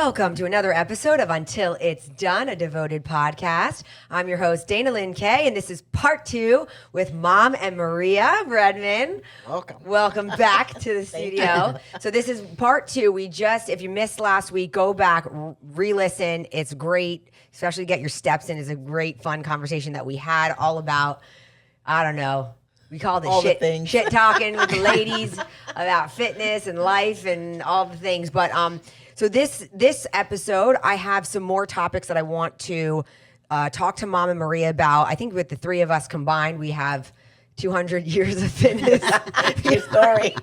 Welcome to another episode of Until It's Done, a devoted podcast. I'm your host, Dana Lynn Kay, and this is part 2 with Mom and Maria Redman. Welcome back to the studio. So this is part 2. If you missed last week, go back, re-listen. It's great, especially get your steps in. It's a great, fun conversation that we had all about, I don't know, we called it shit talking with the ladies about fitness and life and all the things. But so this episode, I have some more topics that I want to talk to Mom and Maria about. I think with the three of us combined, we have 200 years of fitness. Your story.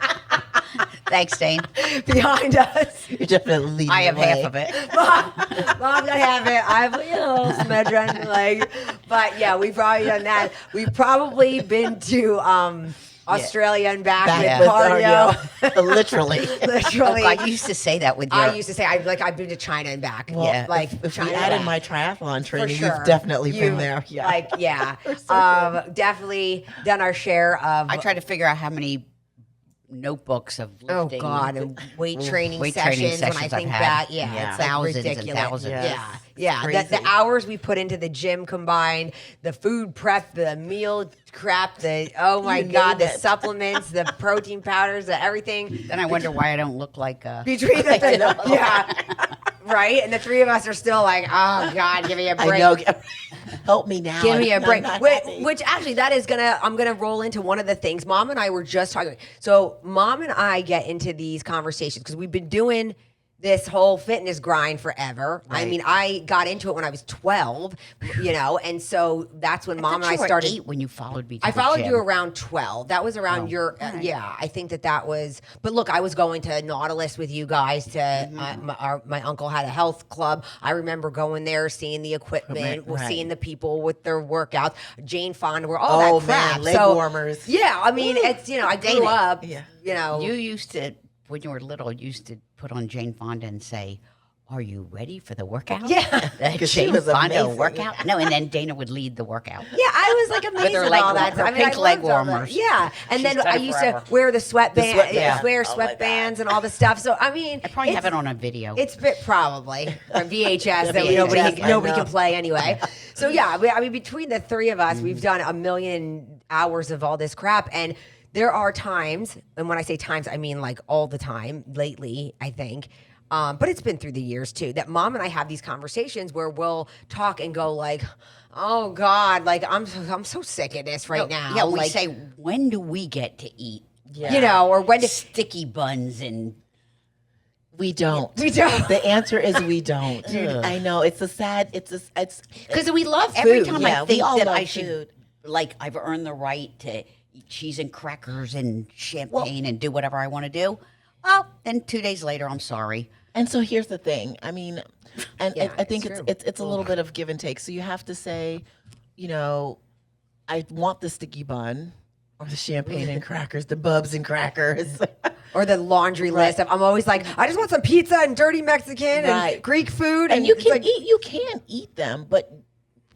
Thanks, Dane. Behind us. You're definitely leading I have the way. half of it. Mom got half it. I have a smidgen. But yeah, we've probably done that. We've probably been to Australia and back with cardio. Literally. Literally. I used to say that with your... I used to say I've been to China and back. Well, Yeah, like if China we and added back. my triathlon training, For sure. you've definitely been there. Yeah. Definitely done our share of. I try to figure out how many notebooks of lifting. Oh God, and weight training Weight training sessions. When I sessions think I've had. back, it's like Thousands and ridiculous. thousands. Yeah. It's The crazy. hours we put into the gym combined, the food prep, the meal crap, oh my You God, name the it. supplements, the protein powders, the everything. Then I wonder why I don't look like Between the right, and the three of us are still like, oh God, give me a break. I know. Help me now. Give me a I'm break. not Which, happy. which actually, I'm gonna roll into one of the things. Mom and I were just talking. So Mom and I get into these conversations because we've been doing this whole fitness grind forever. I Right. mean, I got into it when I was 12, and so that's when Mom and I you were started. 8 when you followed me to I the followed gym. you around 12. That was around your, right. I think that was, but look, I was going to Nautilus with you guys to, my uncle had a health club. I remember going there, seeing the equipment, Right. seeing the people with their workouts, Jane Fonda, Oh, that crap. man, leg warmers. Yeah, I mean, it's, I grew Dana, up, Yeah. You used to, when you were little, put on Jane Fonda and say, "Are you ready for the workout?" Yeah. The 'Cause she Jane was Fonda amazing. workout. No, and then Dana would lead the workout. Yeah, I was like amazed her with leg all that. warmer- I mean, pink I leg loved all that. warmers. Yeah, and She's then done I it used forever. to wear the sweatband, sweatband. wear Oh, my sweatbands and all the stuff. So I mean, I probably have it's- it on a video. It's probably on VHS that VHS, I nobody know. can play anyway. So yeah, I mean, between the three of us, we've done a million hours of all this crap, and there are times, and when I say times, I mean like all the time lately. I think. But it's been through the years too that Mom and I have these conversations where we'll talk and go like, "Oh God, like I'm so sick of this right now." Yeah, we like, say, when do we get to eat? or when do Sticky buns and We don't. We don't. The answer is we don't. I know. It's because we love every food. time Yeah, I we think all that love I should food. like I've earned the right to eat cheese and crackers and champagne and do whatever I want to do. Well, then 2 days later, I'm sorry. And so here's the thing. I mean, and Yeah, I think it's it's a little bit of give and take. So you have to say, I want the sticky bun or the champagne and crackers, the bubs and crackers. or the laundry list of I'm always like, I just want some pizza and dirty Mexican and Right. Greek food, And you it's can like, eat them, but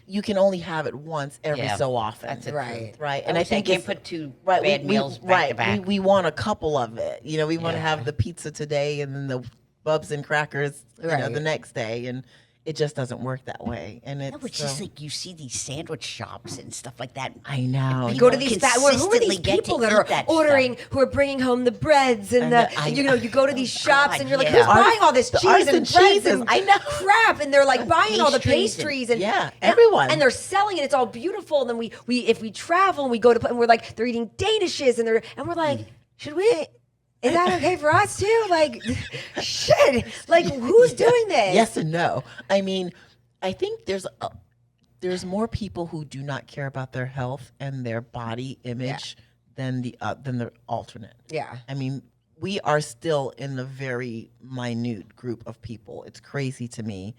you can only have it once every Yeah, so often. that's it. Right. Right. And I think it's- can't put two right, bad meals back to back. We want a couple of it. We want to Yeah. have the pizza today and then the bubs and crackers Right. the next day, and it just doesn't work that way. And it's No, it's just like you see these sandwich shops and stuff like that. I know. you go to people these who are these consistently get people to that eat are that ordering, who are bringing home the breads and you go to these shops God, and you're like, yeah. who's buying all this The cheese artisan and breads cheeses, and I know. crap? And they're like buying all the Pastries pastries and- and everyone. and they're selling it. It's all beautiful. And then we if we travel and we go to and we're like they're eating Danishes and we're like, should we? Is that okay for us too? Like, shit. Like, who's doing this? Yes and no. I mean, I think there's more people who do not care about their health and their body image than the alternate. Yeah. I mean, we are still in the very minute group of people. It's crazy to me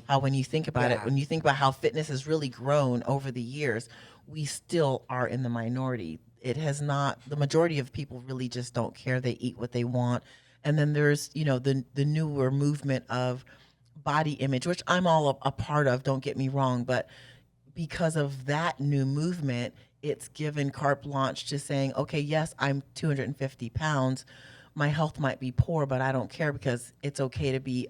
how when you think about it, Yeah. when you think about how fitness has really grown over the years, we still are in the minority. It has not, the majority of people really just don't care. They eat what they want. And then there's, the newer movement of body image, which I'm all a part of, don't get me wrong, but because of that new movement, it's given carte blanche to saying, okay, yes, I'm 250 pounds. My health might be poor, but I don't care because it's okay to be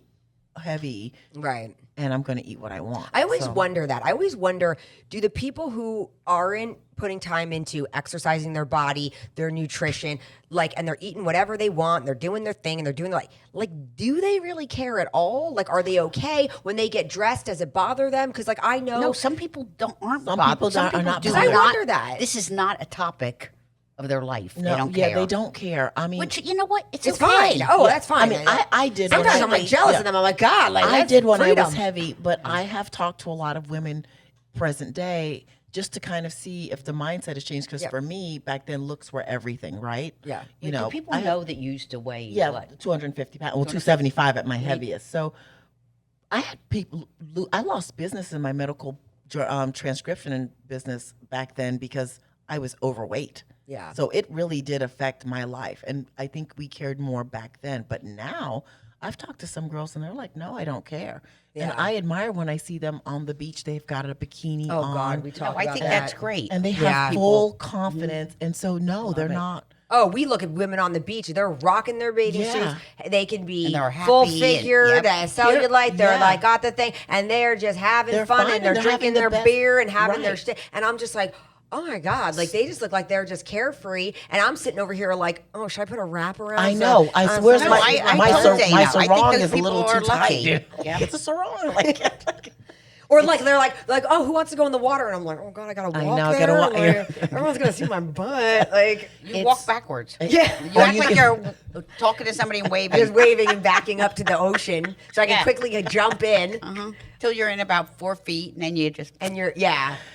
heavy, Right. and I'm going to eat what I want. I always wonder that. I always wonder, do the people who aren't putting time into exercising their body, their nutrition, and they're eating whatever they want, and they're doing their thing, and they're doing do they really care at all? Are they okay when they get dressed? Does it bother them? Because I know No, some people aren't Some bothered. people Some are people not do bothered. I wonder that. This is not a topic of their life. No, They don't care. they don't care. I mean, Which, you know what? It's it's okay. fine. Oh, that's fine. I mean, I did. when Sometimes I- I'm jealous yeah. of them. I'm like, God, I that's did when I freedom. was heavy, but I have talked to a lot of women present day just to kind of see if the mindset has changed. Because for me, back then, looks were everything, right? Yeah. You Do know, people I know that you used to weigh what? 250 pounds. Well, 275 at my heaviest. So I had people. I lost business in my medical transcription and business back then because I was overweight. Yeah. So it really did affect my life, and I think we cared more back then. But now, I've talked to some girls, and they're like, "No, I don't care." And Yeah. I admire when I see them on the beach. They've got a bikini Oh on. God, we talked I about think that. that's great. And they have Yeah. full confidence, and so no, they're not. Oh, we look at women on the beach. They're rocking their bathing Yeah. suits. They can be And they're full happy and- figured, yep. cellulite. They're Yeah. got the thing, and they're just having They're fun, fine, and they're and they're drinking having the their best- beer and having their Right. shit. And I'm just like, oh my God, they just look like they're just carefree. And I'm sitting over here like, oh, should I put a wrap around? I know. I Where's No, my I my, told sar- Dana, my I think sarong those is a little people are too lucky. tight. Yeah. It's a sarong. Like, Or they're like, oh, who wants to go in the water? And I'm like, oh God, I gotta I walk know, I there. gotta walk- Everyone's gonna see my butt. You walk backwards. Yeah. You act like you're talking to somebody and waving. just waving and backing up to the ocean so I can Yeah. quickly jump in. Till you're in about 4 feet, and then you just... And you're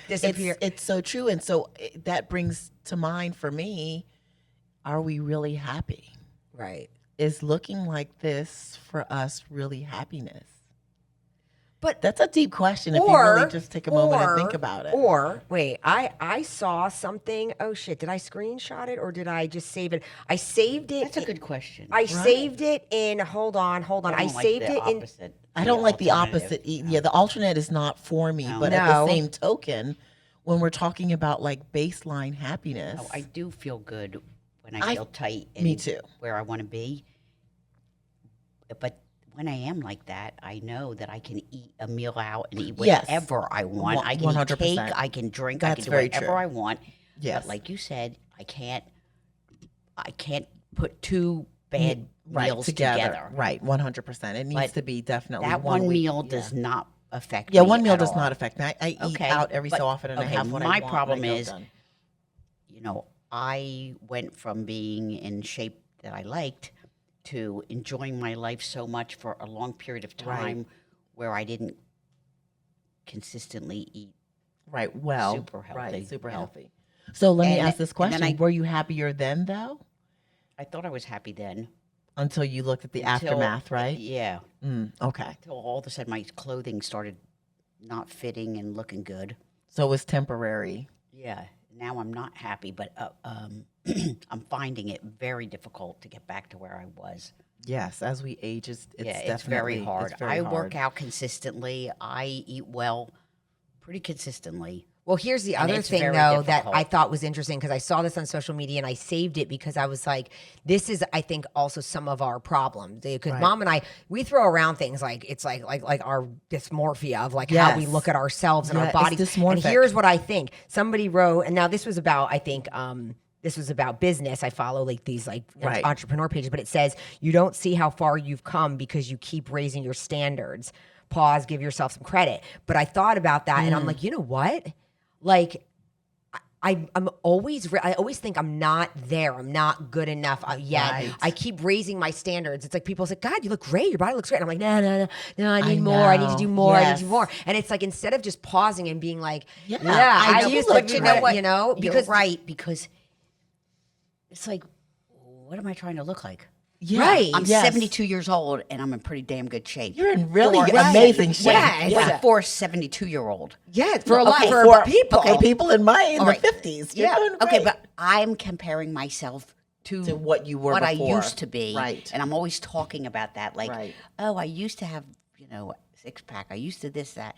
disappear. it's so true, and so that brings to mind for me: are we really happy? Right. Is looking like this for us really happiness? But That's a deep question. If you really just take a moment and think about it. Or wait, I saw something. Oh shit! Did I screenshot it or did I just save it? I saved it. That's a good question. I saved it in. Hold on. I saved it in. I don't like the alternative. opposite. Yeah, the alternate is not for me. But at No. the same token, when we're talking about baseline happiness, Oh, I do feel good when I feel tight. And me too. Where I want to be. But when I am like that, I know that I can eat a meal out and eat Yes. whatever I want. I can eat 100%. cake, I can drink, I That's can do very whatever true. I want. Yes. But like you said, I can't put two bad meals together. Right, 100%. It needs But to be definitely That one one week. meal does not affect Yeah, me one meal at does all. not affect me. I eat Okay, out every but- so often, and I okay, have what I my want. problem when I go is- done. You know, I went from being in shape that I liked to enjoying my life so much for a long period of time where I didn't consistently eat. Right, well, super healthy. right, super No. healthy. So let me And ask this then question: I- were you happier then, though, I thought I was happy then. until you looked at the until- aftermath, right? Yeah. Okay, Until all of a sudden my clothing started not fitting and looking good. so it was temporary. Yeah. Now I'm not happy, but I'm finding it very difficult to get back to where I was. Yes, as we age, it's It's definitely very hard. It's very I hard. work out consistently. I eat well pretty consistently. Well, here's the And other it's thing, very though, that difficult. I thought was interesting because I saw this on social media and I saved it because I was like, this is, I think, also some of our problems. Because Mom and I, we throw around things like it's like our dysmorphia of how we Yes. look at ourselves and Yeah, our it's bodies. And dysmorphic. here's what I think. Somebody wrote, and now this was about, I think, this was about business. I follow these Right. entrepreneur pages, but it says you don't see how far you've come because you keep raising your standards. Pause, give yourself some credit. But I thought about that and I'm like, you know what? I'm always, I always think I'm not there. I'm not good enough yet. Right. I keep raising my standards. It's like people say, God, you look great. Your body looks great. And I'm like, no, I need more. I need to do know. more. I need Yes. to do more. And it's like, instead of just pausing and being like, Yeah, I I do used look to, You know what? because You're right, because it's like, what am I trying to look like? Yeah. Right. I'm Yes. 72 years old and I'm in pretty damn good shape. You're in really For- amazing shape. Yeah, But for a 72-year-old. yeah, for a lot, Okay, for people. for people in the right. 50s. You're Yeah. doing Okay, great. but I'm comparing myself to what you were what before. I used to be. Right. And I'm always talking about that. Like, Right. oh, I used to have, a six-pack. I used to this, that.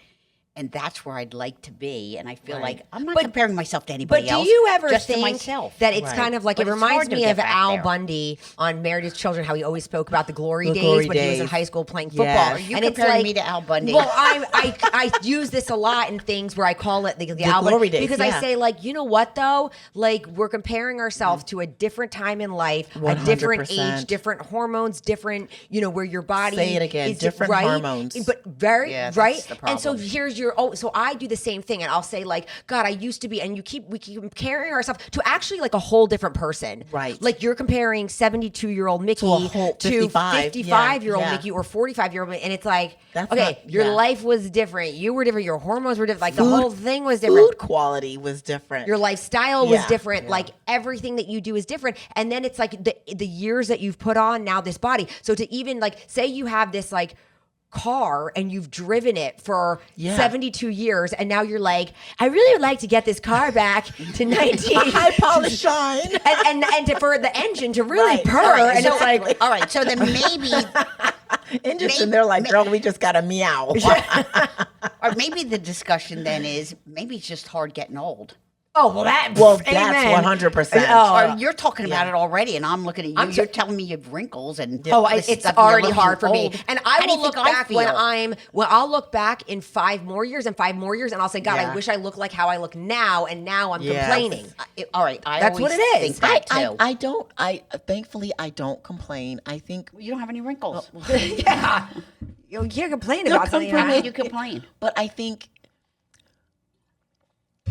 and that's where I'd like to be. And I feel Right. like I'm not comparing myself to anybody But do else. you ever just think to myself. that it's Right. kind of like, But it it's reminds hard to me get of back Al there. Bundy on Married with Children, how he always spoke about the glory The days glory when he was in days. high school playing football. Yes. Are you And it's comparing like, me to Al Bundy? Well, I use this a lot in things where I call it the Al Bundy, glory days, because I yeah. say, like, you know what though? Like, we're comparing ourselves to a different time in life, a different age, 100%. different hormones, different, where your body Say it again, is different right, hormones. but very Yeah, that's right. the And so problem. here's your so I do the same thing, and I'll say, like, God, I used to be, and we keep comparing ourselves to actually like a whole different person. Right. Like, you're comparing 72-year-old Mickey To a whole 55, 55-year-old yeah. Mickey or 45-year-old Mickey, and it's like, That's okay, not- your yeah. life was different, you were different, your hormones were different, like the Food- whole thing was different. Food quality was different. Your lifestyle was Yeah, different. yeah. Like, everything that you do is different. And then it's like the years that you've put on now this body. So to even like say you have this like car and you've driven it for Yeah. 72 years, and now you're like, I really would like to get this car back to 19. high polish shine. and for the engine to really Right. purr. All right, And so- it's like, all right, so then maybe, Engines and they're like, girl, we just got a meow. or maybe the discussion then is maybe it's just hard getting old. oh, well, that, Well, amen. that's 100%. Oh, Or you're talking about it already, and I'm looking at you. I'm You're telling me you have wrinkles and Oh, this it's stuff, you're already looking hard for me. old. And How I do you will look think I back when feel? I'll look back in 5 more years and 5 more years, and I'll say, God, Yeah. I wish I looked like how I look now, and now I'm Yes. complaining. All right, I That's what always it think is. that too. Thankfully, I don't complain. I think, You don't have any wrinkles. Yeah. You can't complain about something. How Right? do you complain? but I think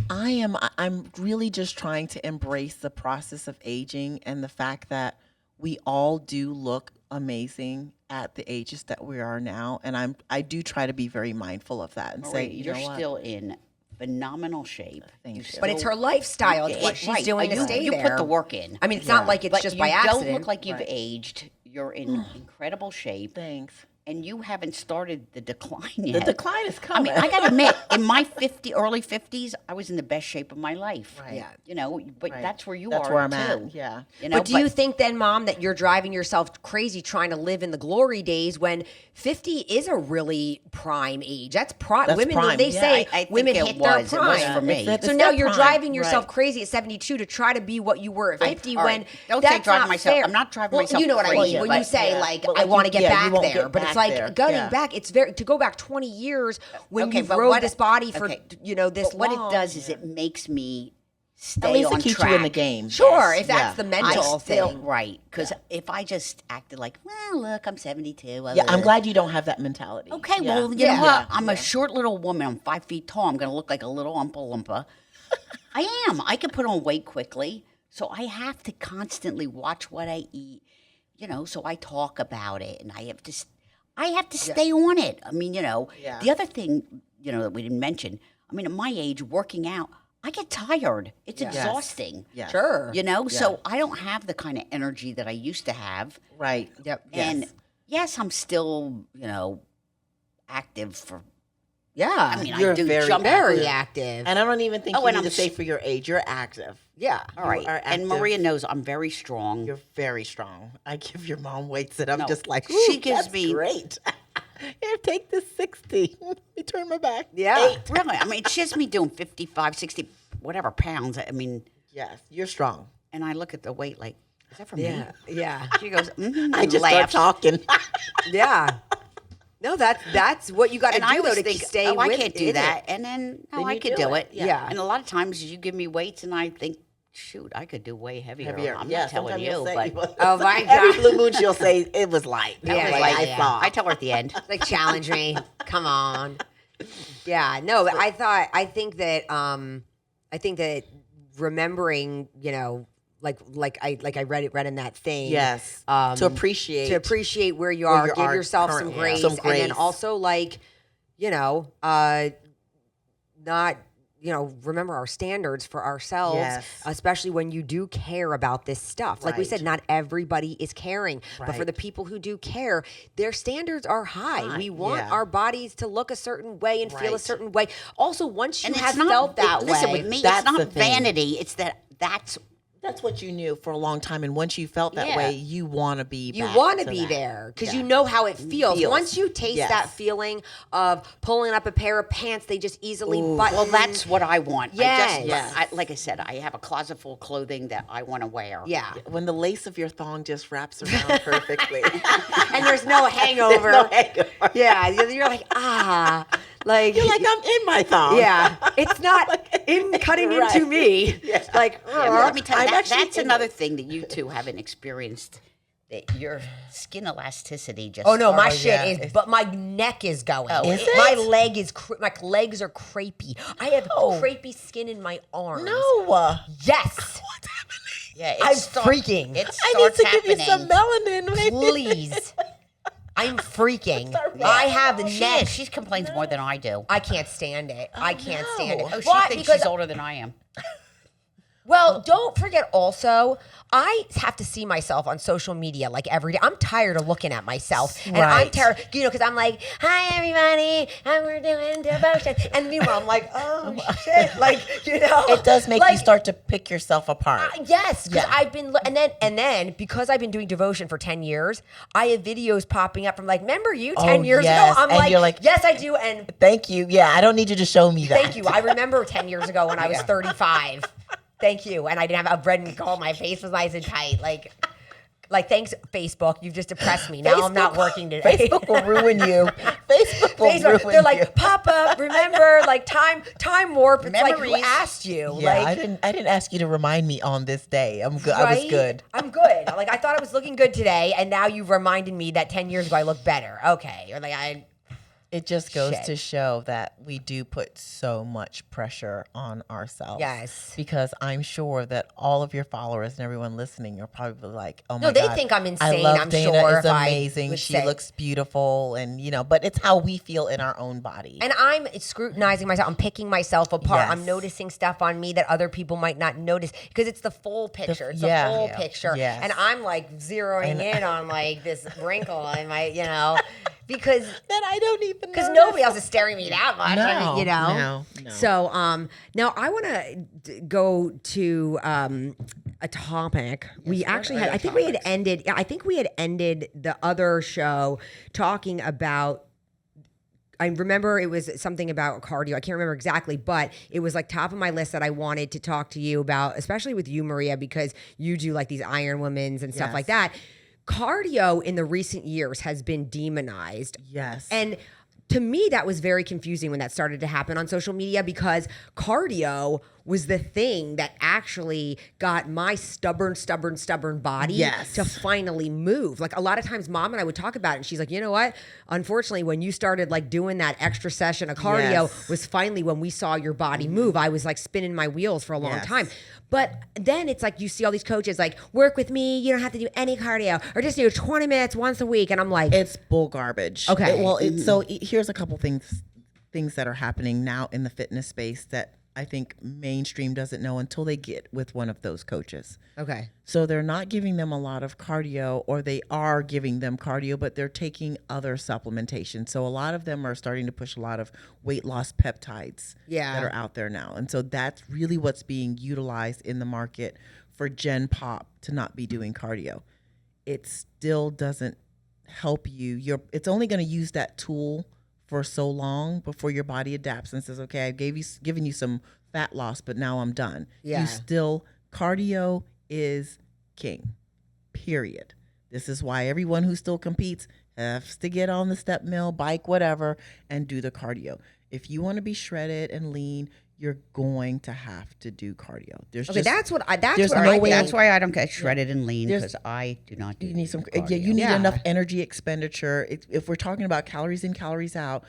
I'm really just trying to embrace the process of aging and the fact that we all do look amazing at the ages that we are now. And I do try to be very mindful of that and say, Marie, you you're know what? still in phenomenal shape. Thank you. But it's her lifestyle. It's what she's Right. doing to You- stay you there. put the work in. I mean, it's not Yeah. like it's But just you by accident. don't look like you've Right. aged. You're in incredible shape, Thanks. and you haven't started the decline The yet. decline is I coming. mean, I gotta admit, in my early 50s, I was in the best shape of my life. Right. Yeah. You know, but Right. that's where you That's are where I'm too. at. Yeah. You know, But do you think then, Mom, that you're driving yourself crazy trying to live in the glory days when 50 is a really prime age? That's prime. That's Women, prime, they yeah. say I think women it hit was. their It was prime. for me. It's So their now you're prime, driving yourself right. crazy at 72 to try to be what you were at 50 all when right. Don't say that's driving not myself- fair. I'm not driving well, myself You know what I crazy, mean when but- you say yeah. like But I like want to you- get yeah, you back won't there, get but it's back like there. going Yeah. back. It's very to go back 20 years when Okay, you've but rode what- this body for okay. this But what long. it does is it makes me stay At least on it keeps track. you in the game. Sure, Yes. if that's Yeah. the I mental still thing. right because if I just acted like, well, look, I'm 72. Yeah, I'm glad you don't have that mentality. Okay, Yeah. well, you Yeah. know what? Yeah. I'm a short little woman. I'm 5 feet tall. I'm going to look like a little Oompa Loompa. I am. I can put on weight quickly, so I have to constantly watch what I eat. You know, so I talk about it, and I have to stay on it. I mean, you know, Yeah. the other thing, you know, that we didn't mention. I mean, at my age, working out, I get tired. It's exhausting. Yes. Sure. You know, so I don't have the kind of energy that I used to have. Right. Yep. And Yes. yes, I'm still, you know, active for. Yeah. I mean, You're I do very jump. very active. And I don't even think Oh, you and need I'm to say s- for your age. You're active. Yeah. All right. are And active. Maria knows I'm very strong. You're very strong. I give your mom weights and I'm No, just like, she "Ooh, gives that's me- great. Here, take this 60. Let me turn my back. Yeah. 8. Really? I mean, it's just me doing 55, 60, whatever pounds. I mean, Yes, you're strong. and I look at the weight like, is that for Yeah. me? Yeah. She goes, mm-hmm, I just start talking. Yeah. No, that's what you got to And I do though always to think, stay oh, I with can't do in that. it. And then, Then I you could do do it. it. Yeah. And a lot of times you give me weights and I think, shoot, I could do way heavier. Heavier. I'm Yeah, not telling sometimes you, you'll say- but Oh my Every God. blue moon she'll say it was light. Yeah, I was yeah, like, yeah. I saw. I tell her at the end. Like, challenge me. Come on. Yeah. No, but I think that remembering, you know, like I read in that thing. Yes. Um, to appreciate. where you where are, you give are yourself some currently. grace, Some and then grace. also like, you know, not, you know, remember our standards for ourselves, Yes. especially when you do care about this stuff. Like we said, Right. not everybody is caring, but for Right. the people who do care, their standards are high. High, We want yeah. our bodies to look a certain way and feel a Right. certain way. Also, once you And have it's not, felt that listen, way, with me, that's it's not the thing. vanity. It's that's That's what you knew for a long time, and once you felt that way, you want to be. You want to be there because you know how it feels. Once you taste that feeling of pulling up a pair of pants, they just easily button. Well, that's what I want. Yes. Like I said, I have a closet full of clothing that I want to wear. Yeah. When the lace of your thong just wraps around perfectly, and there's no hangover. Yeah, you're like like you're like I'm in my thong. Yeah, it's not cutting into me. Yeah. Like let me tell you, that's another thing that you two haven't experienced. That your skin elasticity just. Oh no, my shit is. But my neck is going. Is it? My leg is. My legs are crepey. I have crepey skin in my arms. No. Yes. What's happening? Yeah, I'm freaking. I need to give you some melanin, maybe. Please. I'm freaking. I have the neck. She complains more than I do. I can't stand it. I can't stand it. Oh, she thinks she's older than I am. Well, don't forget also, I have to see myself on social media like every day. I'm tired of looking at myself. And I'm tired, because I'm like, hi, everybody, and we're doing devotion. And meanwhile, I'm like, oh, shit. Like, It does make you start to pick yourself apart. Yes, because I've been, and then because I've been doing devotion for 10 years, I have videos popping up from like, remember you 10 years ago? I'm and you're like, yes, I do. And thank you. Yeah, I don't need you to show me that. Thank you. I remember 10 years ago when I was 35. Thank you. And I didn't have a bread and call. My face was nice and tight. Like thanks, Facebook. You've just depressed me. Now I'm not working today. Facebook will ruin you. Facebook will ruin you. They're like, pop up, remember, like time warp. It's like, who asked you? Yeah, like, I didn't ask you to remind me on this day. I'm good. Right? I was good. I'm good. Like I thought I was looking good today, and now you've reminded me that 10 years ago I looked better. Okay. Or like It just goes to show that we do put so much pressure on ourselves. Yes. Because I'm sure that all of your followers and everyone listening are probably like, oh my God. No, they think I'm insane. I love I'm Dana sure is amazing. She looks beautiful. And, but it's how we feel in our own body. And I'm scrutinizing myself. I'm picking myself apart. Yes. I'm noticing stuff on me that other people might not notice because it's the full picture. It's the full picture. Yes. And I'm like zeroing in on like this wrinkle in my, because that I don't even know. Because nobody else is staring me that much. No. So now I want to go to a topic. Yes, we actually had. I think we had ended. I think we had ended the other show talking about. I remember it was something about cardio. I can't remember exactly, but it was like top of my list that I wanted to talk to you about, especially with you, Maria, because you do like these Iron Women's and stuff like that. Cardio in the recent years has been demonized. Yes. And to me, that was very confusing when that started to happen on social media because cardio was the thing that actually got my stubborn body to finally move. Like a lot of times Mom and I would talk about it and she's like, you know what? Unfortunately, when you started like doing that extra session of cardio was finally when we saw your body move. I was like spinning my wheels for a long time. But then it's like you see all these coaches like, work with me, you don't have to do any cardio or just do 20 minutes once a week. And I'm like, it's bull garbage. Okay. So here's a couple things that are happening now in the fitness space that I think mainstream doesn't know until they get with one of those coaches. Okay. So they're not giving them a lot of cardio, or they are giving them cardio, but they're taking other supplementation. So a lot of them are starting to push a lot of weight loss peptides that are out there now. And so that's really what's being utilized in the market for Gen Pop to not be doing cardio. It still doesn't help you. It's only going to use that tool for so long before your body adapts and says, okay, I've given you some fat loss, but now I'm done. Yeah. Cardio is king, period. This is why everyone who still competes has to get on the step mill, bike, whatever, and do the cardio. If you want to be shredded and lean, you're going to have to do cardio. That's why I don't get shredded and lean, because I do not do. You need some. cardio. You need enough energy expenditure. If we're talking about calories in, calories out,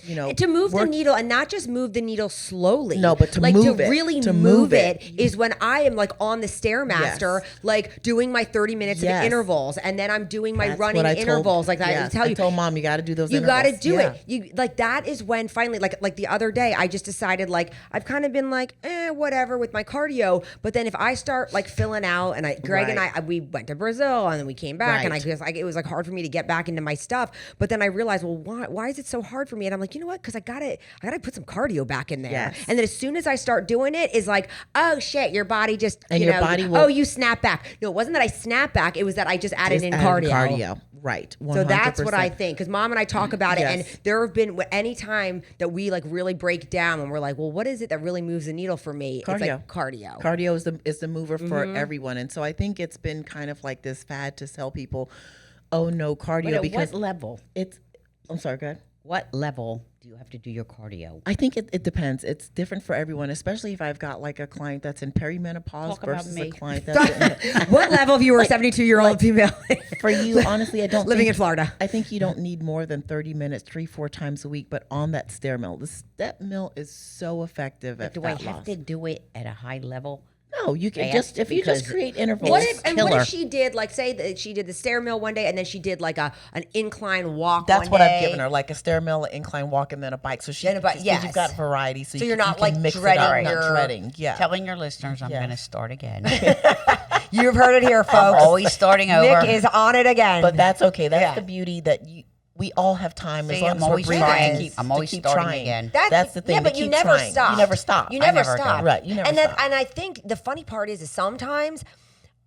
to move the needle, and not just move the needle slowly. No, but to move it. Really move it is when I am like on the Stairmaster, like doing my 30 minutes of intervals, and then I'm doing my running intervals. I told Mom, you got to do those. You got to do it. You that is when finally, like the other day, I just decided like I've kind of been like whatever with my cardio, but then if I start like filling out, and Greg and I we went to Brazil and then we came back, and I just like it was like hard for me to get back into my stuff. But then I realized, well, why is it so hard for me? And I'm like, like, you know what? Because I gotta put some cardio back in there. Yes. And then as soon as I start doing it, is like, oh shit, your body just, And you your know, body will- oh, you snap back. No, it wasn't that I snap back. It was that I just added in cardio. Right. 100%. So that's what I think. Because Mom and I talk about it, Yes. and there have been any time that we like really break down and we're like, well, what is it that really moves the needle for me? Cardio. It's like cardio. Cardio is the mover for everyone. And so I think it's been kind of like this fad to tell people, oh no, cardio, But at because what level? I'm sorry, go ahead. What level do you have to do your cardio? I think it depends. It's different for everyone, especially if I've got like a client that's in perimenopause Talk about versus me. a client that's in, What level if you were a 72-year-old female? for you, honestly, I don't Living think, in Florida. I think you don't need more than 30 minutes, 3-4 times a week, but on that stair mill. The step mill is so effective at Do I fat have loss. to do it at a high level? No, you can Fast? if you just Because create intervals. What if killer. she did, like, say that she did the stair mill one day and then she did like an incline walk That's one what day? I've given her, like a stair mill, an incline walk, and then a bike. So she, Then a bike, 'cause yes. you've got variety. So you're not, you like, can mix dreading it up, your- not dreading. Yeah. Telling your listeners I'm Yes. going to start again. You've heard it here, folks. Always starting over. Mick is on it again. But that's okay. That's Yeah. the beauty that we all have time as See, long I'm as we're always breathing trying. to keep, I'm to always keep starting trying. again. That's the thing. Yeah, to but you keep never trying. stop. You never stop. You never never do. stop. Right, you never and then, stop. and I think the funny part is sometimes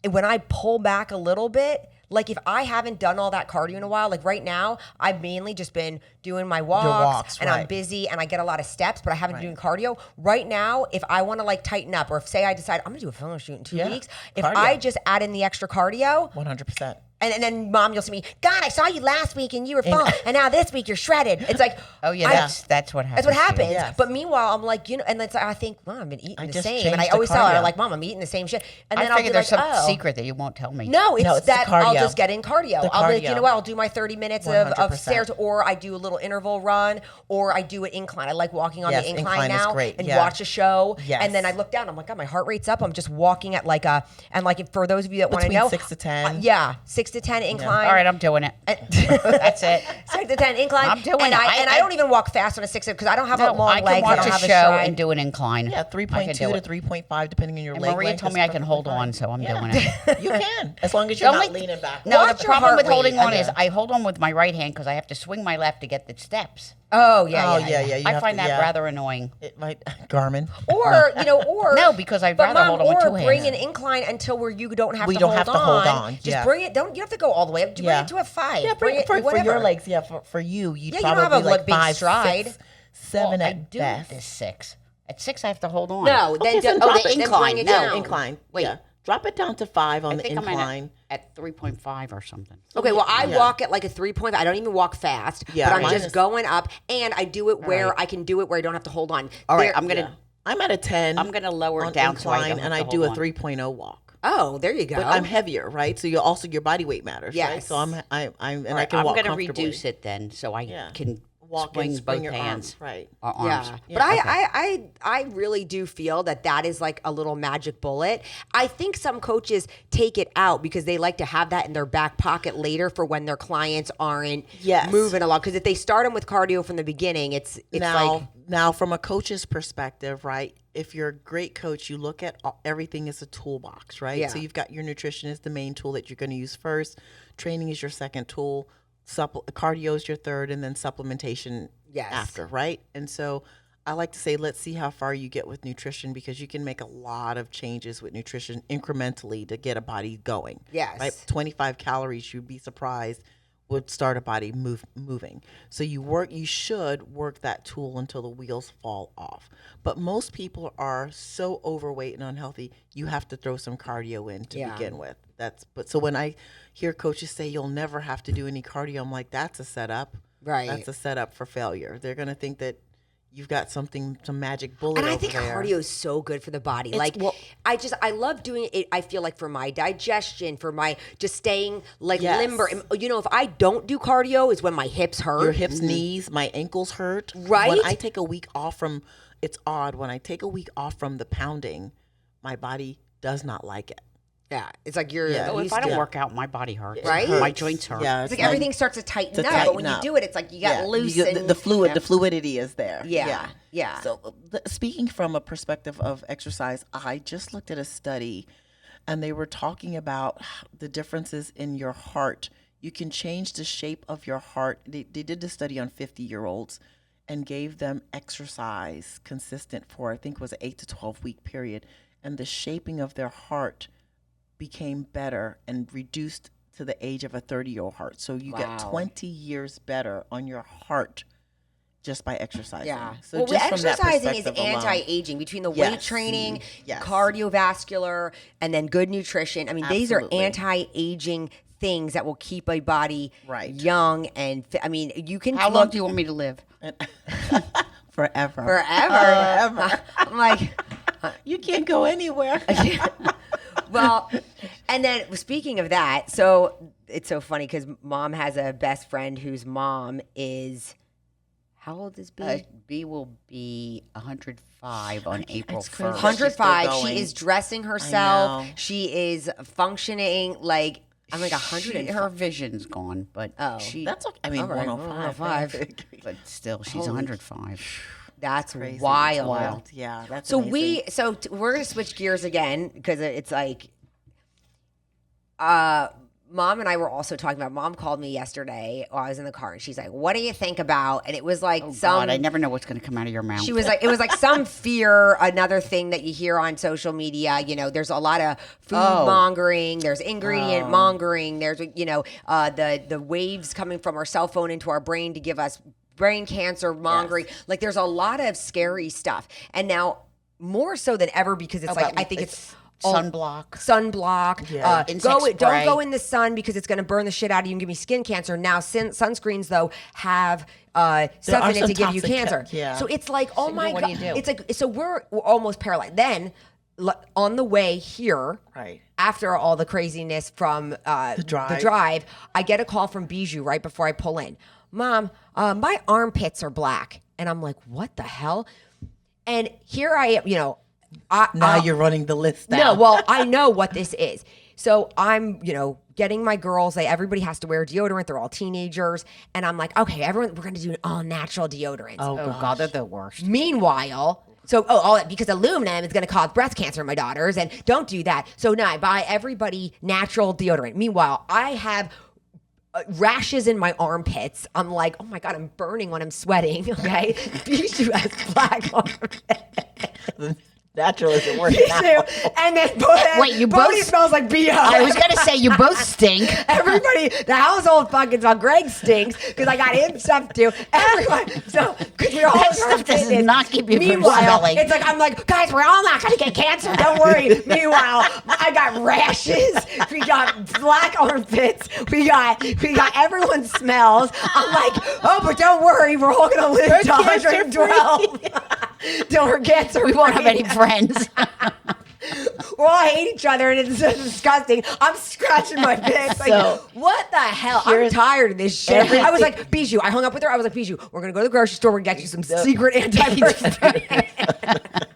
when I pull back a little bit, like if I haven't done all that cardio in a while, like right now, I've mainly just been doing my walks, and I'm right. busy and I get a lot of steps, but I haven't been doing cardio. Right now, if I want to like tighten up, or if say I decide I'm gonna do a photo shoot in 2 weeks, if Cardio. I just add in the extra cardio, 100%. and then Mom, you'll see me, God, I saw you last week and you were full, and now this week you're shredded. It's like, Oh, yeah, that's what happens. that's what to you. happens. Yes. But meanwhile, I'm like, and it's, I think, Mom, I've been eating I the just same. changed And I the always tell her, cardio. like, Mom, I'm eating the same shit. And I then I'll be figured like, there's some oh. secret that you won't tell me. No, it's it's the that I'll cardio. just get in cardio. The I'll be like, you cardio. know what? I'll do my 30 minutes of 100%. stairs, or I do a little interval run, or I do an incline. I like walking on Yes, the incline incline is now great. and Yeah. watch a show. Yes. And then I look down. I'm like, God, my heart rate's up. I'm just walking at like a, and like for those of you that want to Between know, 6 to 10. yeah, 6 to 10 incline. All right, I'm doing it. That's it. 6 to 10 incline. I'm doing and it. I don't even walk fast on a 6 because I don't have a No, long I can legs. I watch don't a have show stride. and do an incline. Yeah, I can 3.2 do to it. 3.5, depending on your And leg Maria length. told is me I can perfectly hold fine. on, so I'm Yeah. doing it. You can, as long as you're not leaning back. No, Watch the your problem heart with holding rate. on is I hold on with my right hand because I have to swing my left to get the steps. Oh, yeah, Oh, yeah. yeah. You I have find to, that yeah. rather annoying. It might, Garmin. Or, or. No, because I'd but rather Mom, hold on with or two bring hands. an incline until where you don't have We to don't hold have on. to hold on, Just yeah. bring it. You don't have to go all the way. Bring it to a 5. Yeah, bring it for whatever. your legs. Yeah, for you, you'd Yeah, you don't probably have a like big 5, stride. 6, 7 Well, I at do best. this 6. At 6, I have to hold on. No, Okay, then, so drop the it. incline. Bring it No, down. Incline. Wait. Yeah. Drop it down to 5 on I the think incline. I'm at 3.5 or something. Okay, well, I Yeah. walk at like a 3.5. I don't even walk fast, Yeah, but I'm mine just is- going up, and I do it where right. I can do it where I don't have to hold on. All right, There- I'm gonna. Yeah. I'm at a 10. I'm gonna lower it on down so I incline, don't have and to I hold do a on. 3.0 walk. Oh, there you go. But I'm heavier, right? So you also your body weight matters, right? Yes. So I'm and I can I'm walk gonna comfortably. reduce it then, so I Yeah. can Walk swing and spring both your hands arms, right? or arms. Yeah, Yeah, but okay. I really do feel that is like a little magic bullet. I think some coaches take it out because they like to have that in their back pocket later for when their clients aren't Yes. moving along. Because if they start them with cardio from the beginning, it's like Now from a coach's perspective, right? If you're a great coach, you look at everything as a toolbox, right? Yeah. So you've got your nutrition is the main tool that you're going to use first. Training is your second tool. Cardio is your third, and then supplementation Yes. after, right? And so I like to say, let's see how far you get with nutrition because you can make a lot of changes with nutrition incrementally to get a body going. Yes. Right? 25 calories, you'd be surprised, would start a body moving. So you should work that tool until the wheels fall off. But most people are so overweight and unhealthy, you have to throw some cardio in to Yeah. begin with. So when I hear coaches say you'll never have to do any cardio, I'm like, that's a setup. Right. That's a setup for failure. They're going to think that you've got some magic bullet And I over think there. cardio is so good for the body. I love doing it. I feel like for my digestion, for my just staying like Yes. limber. And, if I don't do cardio is when my hips hurt. Your hips, knees, my ankles hurt. Right? When I take a week off from, it's odd, when I take a week off from the pounding, my body does not like it. Yeah, it's like you're. Yeah. Oh, if used I don't to- work out, my body hurts. Right? My joints hurt. Yeah, It's like everything starts to tighten up, but tighten when you up. do it, it's like you got loose. And, the fluidity is there. Yeah. So speaking from a perspective of exercise, I just looked at a study and they were talking about the differences in your heart. You can change the shape of your heart. They did the study on 50-year-olds and gave them exercise consistent for, I think it was an 8 to 12 week period, and the shaping of their heart became better and reduced to the age of a 30-year-old heart. So you get 20 years better on your heart just by exercising. Yeah. So well, just from that exercising is perspective alone. anti-aging between the weight training, Yes. cardiovascular, and then good nutrition. I mean, these are Absolutely. anti-aging things that will keep a body young and fit. I mean, you can How long do you want me to live? Forever. Forever. I'm like, you can't go anywhere. well, and then speaking of that, so it's so funny because Mom has a best friend whose mom is, how old is B? B will be 105 on April 1st. 105. She is dressing I herself. know. She is functioning like, I'm like 100. Her vision's gone, but That's okay. I mean, All right, 105. but still, she's 105. That's Crazy. It's wild. wild. Yeah, that's So amazing. we're gonna switch gears again because it's like, Mom and I were also talking about. Mom called me yesterday while I was in the car, and she's like, "What do you think about?" And it was like God, I never know what's going to come out of your mouth. She was like, it was like some fear. Another thing that you hear on social media, you know, there's a lot of food mongering. There's ingredient mongering. There's the waves coming from our cell phone into our brain to give us brain cancer mongering. Yes. Like there's a lot of scary stuff, and now more so than ever because it's like I think it's sunblock. Yeah. Don't go in the sun because it's going to burn the shit out of you and give me skin cancer. Now, sunscreens though have stuff in it to give you cancer. So it's like, oh my God, it's like, so we're almost paralyzed. Then on the way here, after all the craziness from the drive, I get a call from Bijou right before I pull in. Mom, my armpits are black, and I'm like, what the hell? And here I am, you know. Now you're running the list down. No, well, I know what this is. So I'm, you know, getting my girls. Everybody has to wear deodorant. They're all teenagers. And I'm like, okay, everyone, we're going to do an all natural deodorant. Oh God, they're the worst. Meanwhile, because aluminum is going to cause breast cancer in my daughters. And don't do that. So now I buy everybody natural deodorant. Meanwhile, I have rashes in my armpits. I'm like, oh my God, I'm burning when I'm sweating. Okay. Bijou has black armpits. Natural isn't working out. And then Wait, you Bodie both smells like BO. I was gonna say you both stink. Everybody, the household fucking smells. Greg stinks because I got him stuff too. Everyone, so because we're all That stuff does not keep you from Meanwhile, smelling. it's like I'm like, guys, we're all not gonna get cancer. Don't worry. Meanwhile, I got rashes. We got black armpits. We got everyone smells. I'm like, oh, but don't worry, we're all gonna live to 112. Till we're cancer. We won't have any friends. We all hate each other, and it's so disgusting. I'm scratching my pits. Like, what the hell? I'm tired of this shit. I was like, Bijou. I hung up with her. I was like, Bijou, we're going to go to the grocery store. We're going to get you some secret antiperspirant.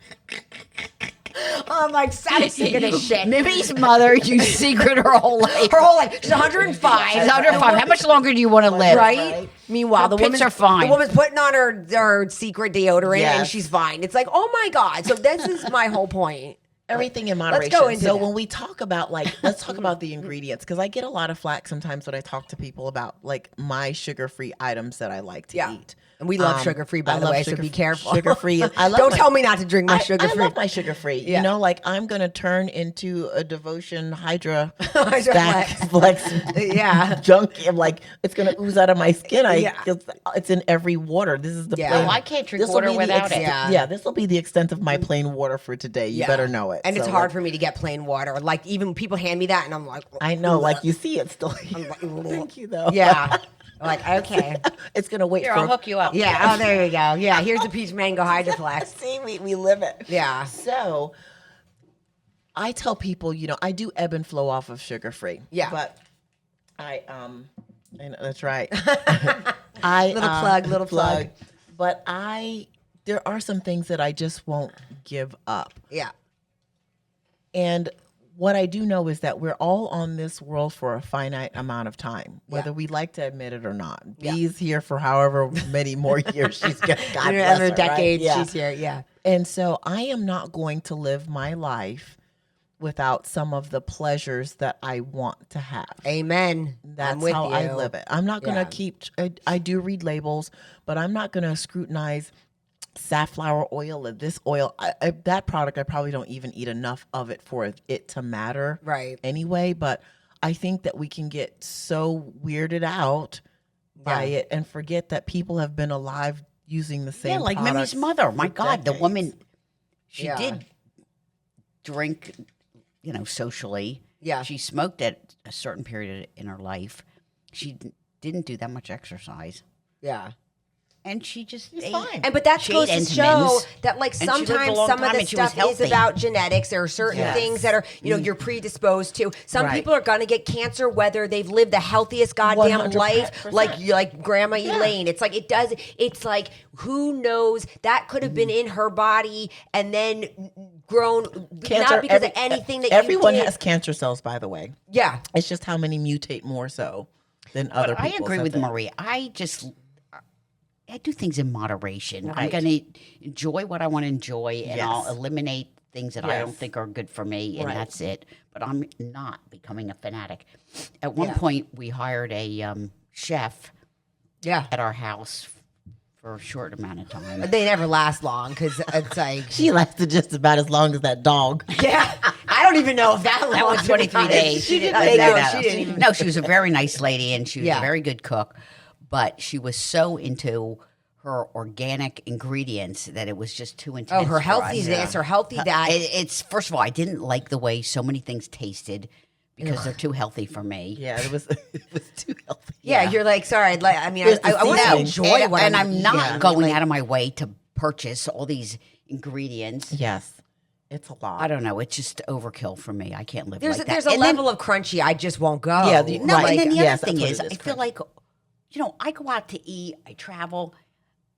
I'm like, I'm sick of this shit. Mimi's mother, you secret her whole life. Her whole life. She's 105. She's 105. How much longer do you want to live? Right? Meanwhile, the pits are fine. The woman's putting on her secret deodorant, and she's fine. It's like, oh my God. So this is my whole point. Everything in moderation. Let's go into so when we talk about let's talk about the ingredients, because I get a lot of flack sometimes when I talk to people about like my sugar-free items that I like to eat. And we love sugar-free, by the way, so be careful. Sugar-free. Don't tell me not to drink my sugar-free. I love my sugar-free. You know, like I'm going to turn into a Devotion Hydra Flex junkie. I'm like, it's going to ooze out of my skin. It's in every water. This is the plain. Oh, I can't drink water without it. Yeah, this will be the extent of my plain water for today. You better know it. And it's hard for me to get plain water. Like, even people hand me that, and I'm like... I know, like, you see it still. Thank you, though. Yeah. Like, okay. It's going to wait Here, I'll hook you up. Yeah, oh, there you go. Yeah, here's the peach mango hydroflex. See, we live it. Yeah. So, I tell people, you know, I do ebb and flow off of sugar-free. Yeah. But I know, that's right. Little plug. But there are some things that I just won't give up. Yeah. And what I do know is that we're all on this world for a finite amount of time, whether we like to admit it or not. Bee's here for however many more years she's got. God bless her, decades right? she's here. Yeah. And so I am not going to live my life without some of the pleasures that I want to have. Amen. That's I'm with how you. I live it. I'm not going to keep, I do read labels, but I'm not going to scrutinize safflower oil or this oil. That product, I probably don't even eat enough of it for it to matter. Right. Anyway, but I think that we can get so weirded out by it and forget that people have been alive using the same like products Mimi's mother. My for God, the decades. woman, she did drink, socially. Yeah. She smoked at a certain period in her life. She didn't do that much exercise. Yeah. And she just ate. fine. And but that She goes ate to show Entenmann's, that like and she lived a sometimes long some of time the and she was stuff is healthy. about genetics. There are certain things that are you're predisposed to. Some Right. people are gonna get cancer whether they've lived the healthiest goddamn 100%. life, like Grandma Elaine. It's like it's like who knows that could have been in her body and then grown not because of anything that everyone you did. has cancer cells, by the way. Yeah. It's just how many mutate more so than other I people. agree with Maria. I do things in moderation. I'm going to enjoy what I want to enjoy, and I'll eliminate things that I don't think are good for me, and that's it. But I'm not becoming a fanatic. At one point, we hired a chef at our house for a short amount of time. They never last long because it's like She lasted just about as long as that dog. yeah. I don't even know if that That was 23 days. She didn't. No, She didn't even. No, she was a very nice lady, and she was Yeah. a very good cook. But she was so into her organic ingredients that it was just too intense. Oh, her for healthy us. this, her healthy that. It's first of all, I didn't like the way so many things tasted because they're too healthy for me. Yeah, it was too healthy. Yeah, you're like, sorry. I There's the want to seasoning. enjoy what and I'm I'm not eating. going out of my way to purchase all these ingredients. Yes. It's a lot. I don't know. It's just overkill for me. I can't live There's like there's that. a And then- level of crunchy I just won't go. Yeah, No, Right. and then the Yes, other thing that's is, what it is, I feel like, I go out to eat, I travel.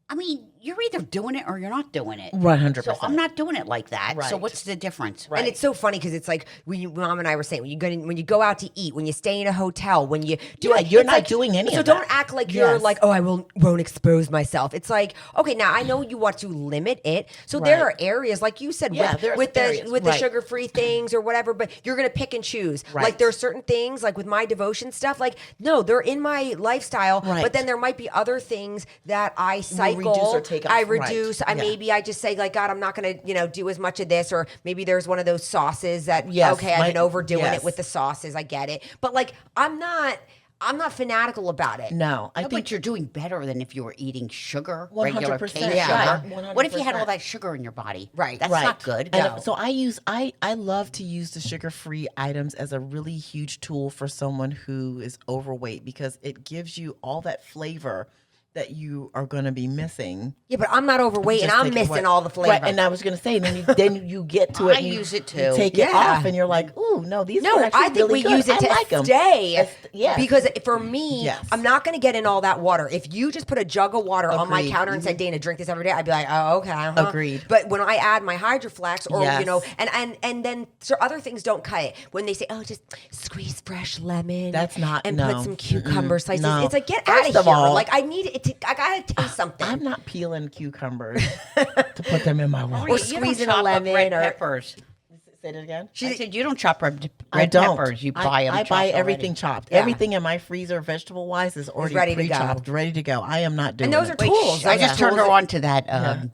I mean, you're either doing it or you're not doing it. 100%. So I'm not doing it like that. So Right. what's the difference? And it's so funny because it's like Mom and I were saying when you go out to eat, when you stay in a hotel, when you do it, you're it's not like- doing any So of don't that. act like you're Yes. like, oh, I won't expose myself. It's like, okay, now I know you want to limit it. So there are Right. areas like you said Yeah, with there's with areas. the Right. sugar-free things or whatever, but you're gonna pick and choose. Like Right. there are certain things like with my devotion stuff, like no, they're in my lifestyle, Right. but then there might be other things that I cycle, reduce or take I off. Right. reduce, Yeah. maybe I just say like, God, I'm not going to, do as much of this, or maybe there's one of those sauces that, Yes, okay, I've been overdoing yes. it with the sauces. I get it. But like, I'm not fanatical about it. No, I No, think but you're doing better than if you were eating sugar, regular 100%. cane Yeah. sugar. What if you had 100%. all that sugar in your body? Right. That's right. not good. And so I love to use the sugar-free items as a really huge tool for someone who is overweight because it gives you all that flavor that you are going to be missing. Yeah, but I'm not overweight and Just I'm take it missing away. all the flavor. Right, and I was going to say, then you get to it. I and you, use it you too. take it Yeah. off, and you're like, ooh, no, these. No, are actually I think really we good. use it I to like 'em. stay. Yes. Because for me, Yes. I'm not going to get in all that water. If you just put a jug of water on my Agreed. counter and said, Dana, drink this every day, I'd be like, oh, okay. Uh-huh. Agreed. But when I add my Hydroflex or, Yes. and then so other things don't cut it. When they say, oh, just squeeze fresh lemon. That's not- And no. put some cucumber slices. No. It's like, get First out of of here. all- Like, I need it. I got to taste something. I'm not peeling cucumbers to put them in my water. Or You don't squeezing a chop up lemon red or- peppers. Say it again. I said you don't chop red I don't. peppers. You buy them. I buy everything chopped. Yeah. Everything in my freezer, vegetable wise, is already ready to go. pre-chopped, ready to go. I am not doing. And those are it. tools. I Those are just turned tools her that- on to that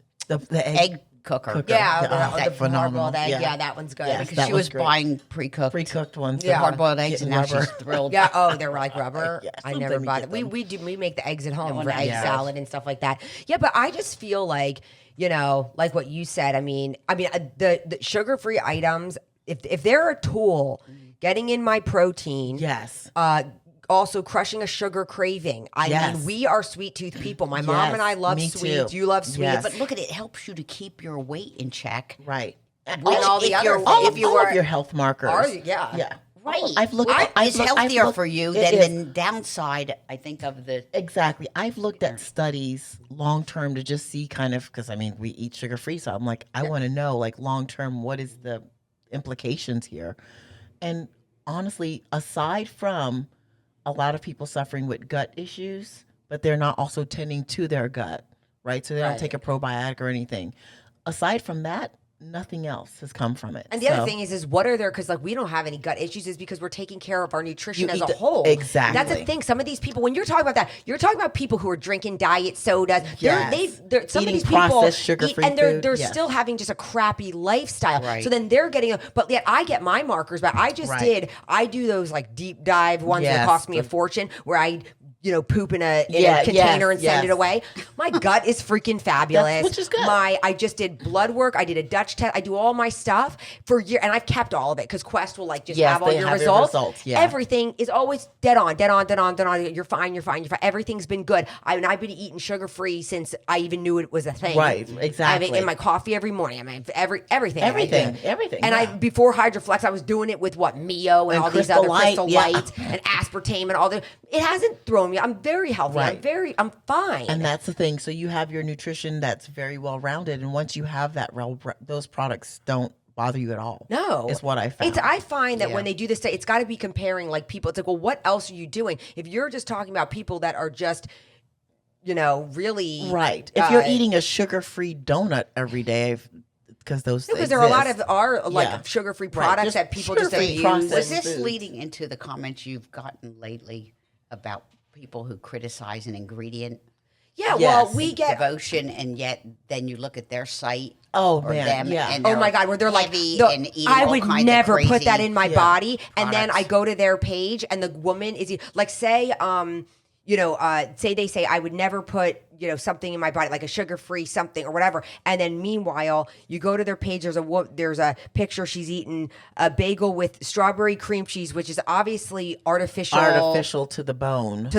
the egg cooker. Yeah, Yeah, the phenomenal. hard-boiled egg. Yeah. Yeah, that one's good. Yes, because that She was was great. buying pre-cooked, pre-cooked ones. Yeah. hard-boiled eggs, Getting and now rubber. she's thrilled. Yeah. Oh, they're like rubber. Yeah, I sometimes never you buy get them. We make the eggs at home one for I egg have. salad and stuff like that. Yeah, but I just feel like like what you said. I mean, the sugar-free items. If they're a tool, getting in my protein. Yes. Also crushing a sugar craving. I Yes. mean, we are sweet tooth people. My mom Yes, and I love me sweets. too. You love sweets. Yes. But look at it; helps you to keep your weight in check. Right. And all the if other you're- all if of, you all were of your health markers. yeah. Yeah. Right. I've looked. Which I've is looked- I've healthier looked- for you it than is. the downside. I think of the. Exactly. I've looked at studies long term to just see kind of because I mean we eat sugar free, so I'm like I want to know like long term what is the implications here, and honestly, aside from a lot of people suffering with gut issues, but they're not also tending to their gut, right? So they Right. don't take a probiotic or anything. Aside from that, nothing else has come from it. And the other thing is what are there, because like we don't have any gut issues, is because we're taking care of our nutrition as a whole. Exactly. That's the thing. Some of these people, when you're talking about that, you're talking about people who are drinking diet sodas. Yes. Some of Eating these people processed sugar-free and they're food. Yes. still having just a crappy lifestyle. Right. So then they're getting, but yet I get my markers, but I just I do those like deep dive ones that cost me a fortune, where I poop in a container and send it away. My gut is freaking fabulous. Which is good. I just did blood work. I did a Dutch test. I do all my stuff for years, and I've kept all of it because Quest will like just have all your results. Yeah. Everything is always dead on. You're fine. Everything's been good. I've been eating sugar free since I even knew it was a thing. Right, exactly. I mean, in my coffee every morning. I mean, everything. And I before Hydroflex, I was doing it with Mio and all these other Crystal Lights and aspartame and all the. It hasn't thrown me. I'm very healthy. Right. I'm fine. And that's the thing. So you have your nutrition that's very well rounded, and once you have that, those products don't bother you at all. No, is what I found. I find that when they do this, it's got to be comparing like people. It's like, well, what else are you doing? If you're just talking about people that are just, really right. If you're eating a sugar-free donut every day. Because there are a lot of sugar-free products that people just abuse. Was this leading into the comments you've gotten lately about people who criticize an ingredient? Yeah, well, we get devotion, and yet then you look at their site. Oh or man, them, yeah. And oh my God, where they're like, I would never put that in my body. And then I go to their page, and the woman is like, say, say they say I would never put, something in my body, like a sugar-free something or whatever. And then meanwhile, you go to their page, there's a picture, she's eating a bagel with strawberry cream cheese, which is obviously artificial to the bone.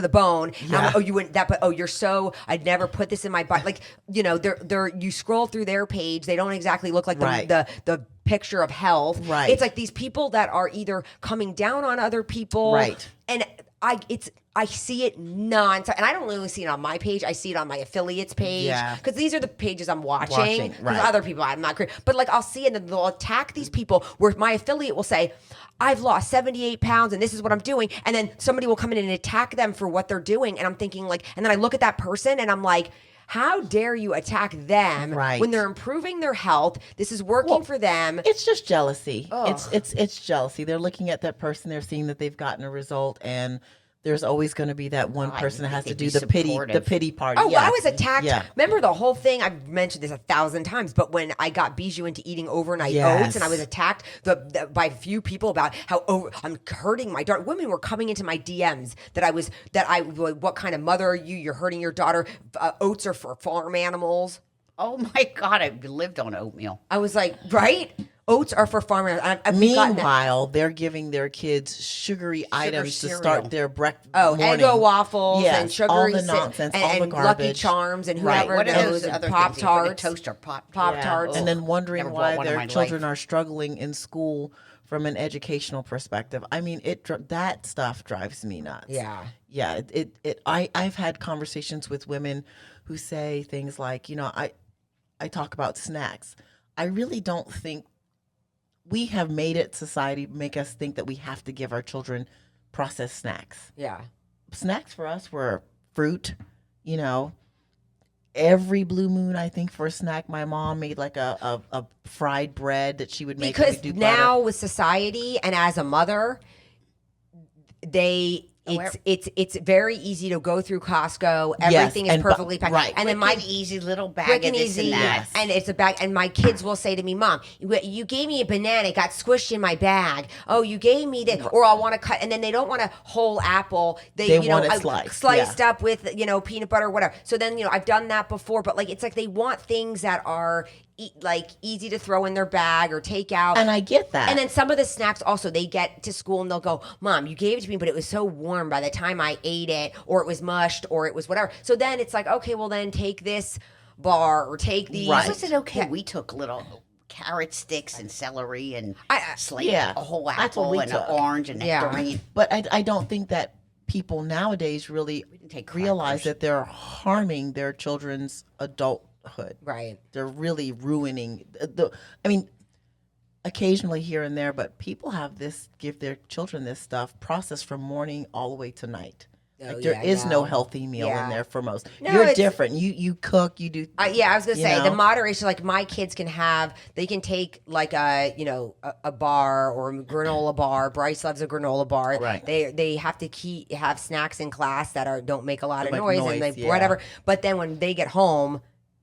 Yeah. You wouldn't that, but I'd never put this in my body. Like, you scroll through their page, they don't exactly look like the picture of health. Right. It's like these people that are either coming down on other people. Right. And I see it nonstop, and I don't really see it on my page. I see it on my affiliates page, because these are the pages I'm watching. Because other people, I'm not great, but like I'll see it, and they'll attack these people. Where my affiliate will say, "I've lost 78 pounds, and this is what I'm doing," and then somebody will come in and attack them for what they're doing, and I'm thinking like, and then I look at that person, and I'm like, how dare you attack them when they're improving their health? This is working for them. It's just jealousy. It's jealousy. They're looking at that person. They're seeing that they've gotten a result, and there's always going to be that one person that has to do the pity party. Oh, I was attacked. Yeah. Remember the whole thing? I've mentioned this 1,000 times, but when I got Bijou into eating overnight oats, and I was attacked by a few people about how I'm hurting my daughter. Women were coming into my DMs what kind of mother are you? You're hurting your daughter. Oats are for farm animals. Oh my God, I've lived on oatmeal. I was like, right? Oats are for farmers. Meanwhile, they're giving their kids sugary items cereal. to start their breakfast. Eggo waffles and sugary all the nonsense, all the garbage, Lucky Charms, and whoever What are those other Pop Tarts, toaster Pop Tarts, and then wondering why their children are struggling in school from an educational perspective. I mean, that stuff drives me nuts. Yeah. I've had conversations with women who say things like, I talk about snacks. I really don't think. We have made it, society make us think that we have to give our children processed snacks. Yeah. Snacks for us were fruit, every blue moon, I think, for a snack, my mom made like a fried bread that she would make. Because now with society and as a mother, it's very easy to go through Costco. Everything is perfectly packed. Right. And then easy little bag of this and that. And it's a bag. And my kids will say to me, "Mom, you gave me a banana. It got squished in my bag. Oh, you gave me this." Or I'll want to cut. And then they don't want a whole apple. They want it sliced up with, peanut butter or whatever. So then, I've done that before. But like, it's like they want things that are easy to throw in their bag or take out. And I get that. And then some of the snacks also, they get to school and they'll go, "Mom, you gave it to me, but it was so warm by the time I ate it, or it was mushed, or it was whatever." So then it's like, okay, well then take this bar or take these. Right. Was it okay? Yeah. We took little carrot sticks and celery and a whole apple and an orange and nectarine. But I don't think that people nowadays really realize that they're harming their children's adulthood. Right. They're really ruining occasionally here and there, but people give their children this stuff processed from morning all the way to night. Like there is no healthy meal in there for most. You're different. You cook. You do. I was gonna say the moderation. Like my kids can have. They can take like a bar or a granola bar. Bryce loves a granola bar. Right. They have to have snacks in class that don't make a lot of noise and whatever. But then when they get home,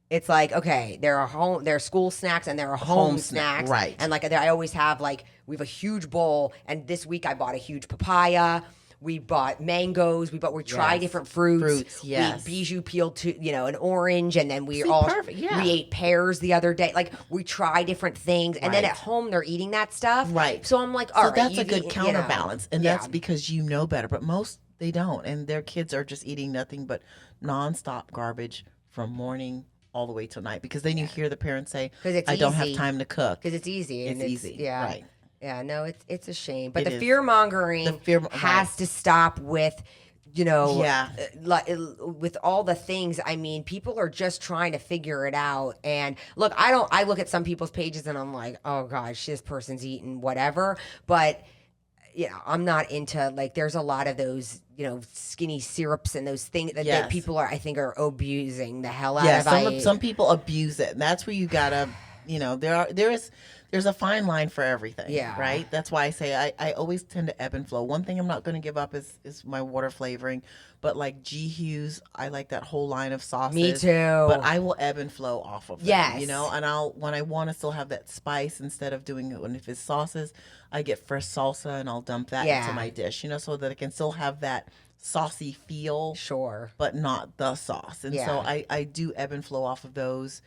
it's like, okay, there are school snacks and there are home snacks. Right. And like I always have we have a huge bowl, and this week I bought a huge papaya. We bought mangoes. We tried different fruits. Yes. We bijou peeled an orange, and then we ate pears the other day. Like we try different things, and then at home they're eating that stuff. Right. So I'm like, all right, that's a good counterbalance, and that's because you know better. But most they don't, and their kids are just eating nothing but nonstop garbage from morning all the way till night. Because then you hear the parents say, "I don't have time to cook." Because it's easy. It's easy. Yeah. Right. Yeah, no, it's a shame. But the fear mongering has to stop with, with all the things. I mean, people are just trying to figure it out. And look, I look at some people's pages and I'm like, oh gosh, this person's eating whatever. But I'm not into there's a lot of those, skinny syrups and those things that people I think are abusing the hell out of. Yeah, some people abuse it. And that's where you gotta, there's a fine line for everything. Yeah. Right? That's why I say I always tend to ebb and flow. One thing I'm not going to give up is my water flavoring. But like G. Hughes, I like that whole line of sauces. Me too. But I will ebb and flow off of them. Yes. And when I want to still have that spice, instead of doing it when if it's sauces, I get fresh salsa and I'll dump that into my dish, so that I can still have that saucy feel. Sure. But not the sauce. And so I do ebb and flow off of those.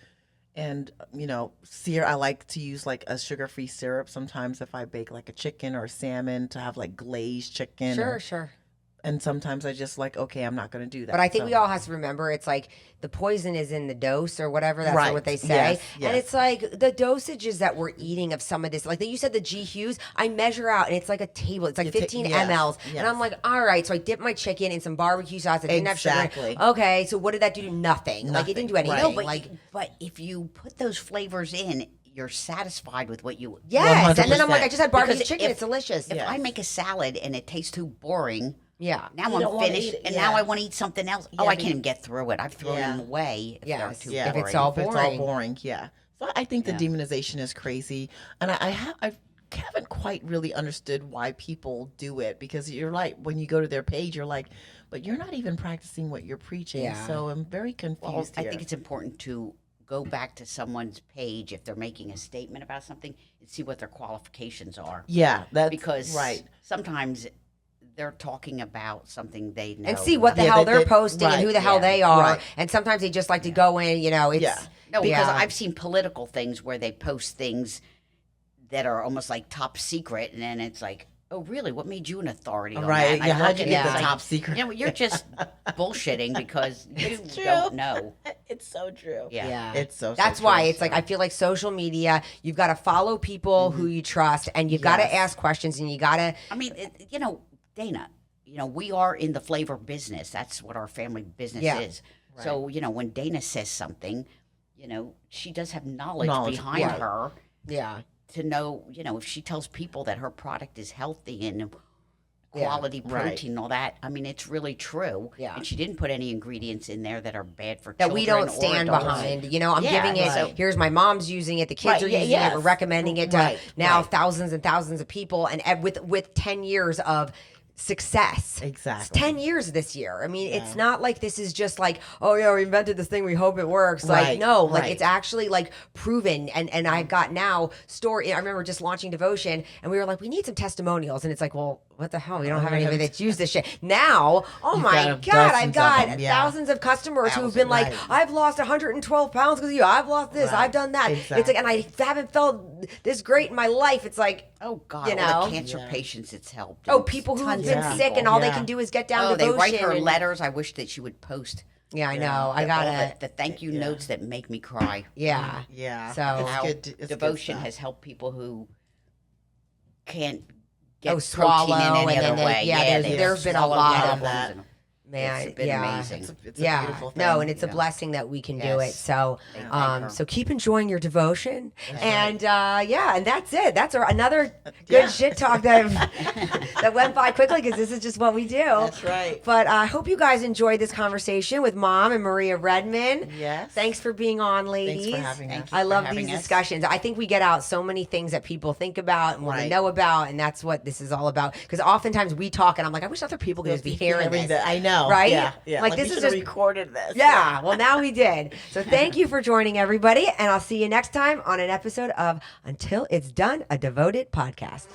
And, I like to use like a sugar-free syrup sometimes if I bake like a chicken or salmon to have like glazed chicken. Sure. And sometimes I just like, okay, I'm not going to do that. But I think we all have to remember it's like the poison is in the dose or whatever. That's what they say. Yes. And it's like the dosages that we're eating of some of this. Like you said, the G. Hughes, I measure out and it's like a table. It's like 15 mLs. Yes. And I'm like, all right. So I dip my chicken in some barbecue sauce. It didn't have sugar. Okay. So what did that do? Nothing. Like it didn't do anything. Right. But if you put those flavors in, you're satisfied with what you... Yes. 100%. And then I'm like, I just had barbecue chicken. It's delicious. If I make a salad and it tastes too boring... Yeah. Now I'm finished, and now I want to eat something else. I can't even get through it. I've thrown them away if they're too boring. If it's all boring, yeah. So I think the demonization is crazy, and I haven't quite really understood why people do it, because you're like, when you go to their page, you're like, but you're not even practicing what you're preaching. Yeah. So I'm very confused here. I think it's important to go back to someone's page if they're making a statement about something and see what their qualifications are. Yeah, that's because sometimes they're talking about something they know. And see what the hell they're posting and who the hell they are. Right. And sometimes they just like to go in, it's... No, because I've seen political things where they post things that are almost like top secret, and then it's like, oh, really? What made you an authority on that? Yeah, how'd you get the top secret? You're just bullshitting because you don't know. It's so true. Yeah. It's so That's true. why it's like, I feel like social media, you've got to follow people who you trust, and you've got to ask questions, and you got to... I mean, Dana, we are in the flavor business. That's what our family business is. Right. So, when Dana says something, she does have knowledge behind her. Yeah. To know, if she tells people that her product is healthy and quality protein and all that, I mean, it's really true. Yeah. And she didn't put any ingredients in there that are bad for children. That we don't stand behind. I'm giving it, so here's my mom's using it, the kids are using it, we're recommending it to thousands and thousands of people, and with 10 years of success. Exactly. It's 10 years this year. I mean, it's not like this is just like, oh yeah, we invented this thing, we hope it works. Like, no, like it's actually like proven. And I've got now I remember just launching Devotion, and we were like, we need some testimonials. And it's like, well, what the hell? We don't have anybody that's used this shit. Now, oh my God, I've got thousands of customers who've been like, I've lost 112 pounds because of you. I've lost this. I've done that. Exactly. It's like, and I haven't felt this great in my life. It's like, oh God, the cancer patients it's helped. Oh, people who've been sick and all they can do is get down Devotion. They write her letters. I wish that she would post. Yeah, I know. I got the thank you notes that make me cry. Yeah. Yeah. So it's Devotion has helped people who can't get swallow protein in any other way. There's been a lot of that. Man, it's been amazing. It's a beautiful thing. No, and it's a blessing that we can do it. So, so keep enjoying your devotion, and and that's it. That's another good shit talk that went by quickly because this is just what we do. That's right. But I hope you guys enjoyed this conversation with Mom and Maria Redman. Yes. Thanks for being on, ladies. Thanks for having us. I love these discussions. I think we get out so many things that people think about and want to know about, and that's what this is all about. Because oftentimes we talk, and I'm like, I wish other people could just be hearing this. I know. Right? Yeah. Like this is just recorded this. Yeah. Well, now we did. So thank you for joining, everybody, and I'll see you next time on an episode of Until It's Done, a Devoted podcast.